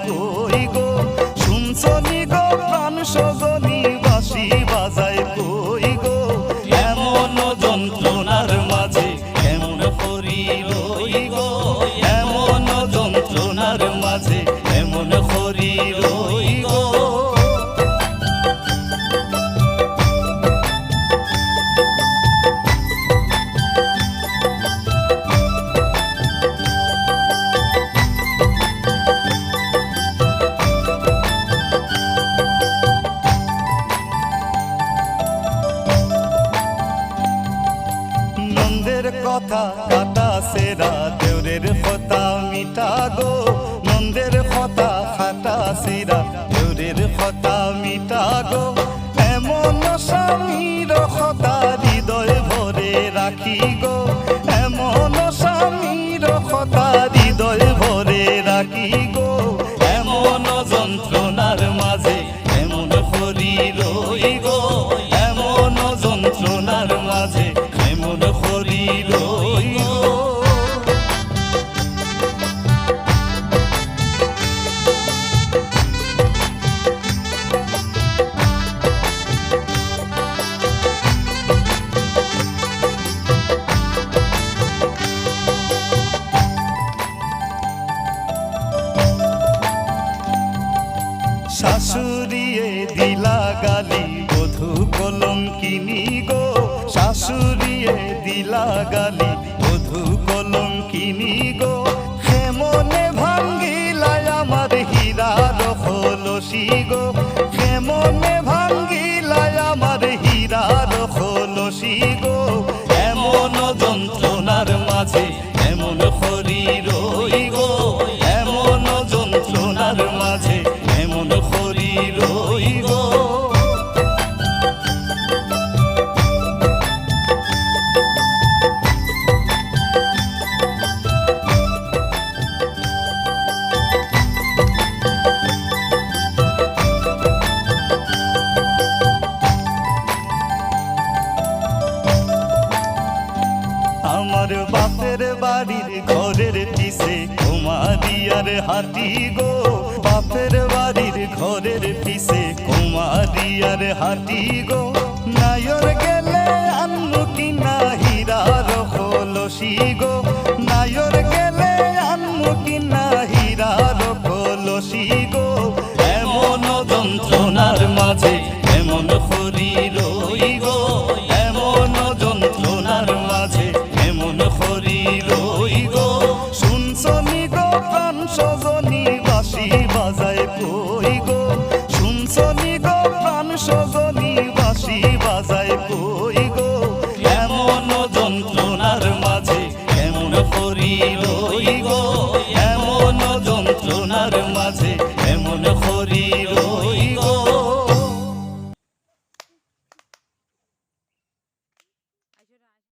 কই গো শুনছনি গো প্রাণ সজনী বাঁশি বাজায় কই গো এমন যন্ত্রণার মাঝে কেমন করি রই গো এমন যন্ত্রণার মাঝে কেমন করি রই গো কথা কাটা সেরা দেউরের কথা মিটা গো নন্দের কথা খাটা সেরা দেউরের কথা মিটা গো এমন স্বামীর কথা হৃদয় ভরে রাখি গো এমন স্বামীর কথা হৃদয় ভরে রাখি গো এমন যন্ত্রণার মাঝে এমন করি রই গো এমন যন্ত্রণার মাঝে এমন করি রই গো শাশুড়িয়ে দিলা গালি বধূ কলঙ্কিনী গো শাশুড়িয়ে দিলা গালি বধূ কলঙ্কিনী গো হেমনে ভাঙ্গিলাই আমার হীরার কলসি গো হেমনে ভাঙ্গিলাই আমার হীরার কলসি গো এমন যন্ত্রণার মাঝে এমন করি রই গো এমন যন্ত্রণার মাঝে এমন করি রই গো আমার বাপের বাড়ির ঘরের পিছে কুমারিয়ার হাটি গো বাপের বাড়ির ঘরের পিছে কুমারিয়ার হাটি গো নায়র গেলে আনমু কিনা হীরার কলসি গো নায়র গেলে আনমু কিনা হীরার কলসি গো এমন যন্ত্রণার মাঝে এমন করি রই গো এমন যন্ত্রণার মাঝে এমন করি রই গো শুনছনি গো প্রাণ সজনী বাঁশি বাজায় কই গো শুনছনি গো প্রাণ সজনী বাঁশি বাজায় কই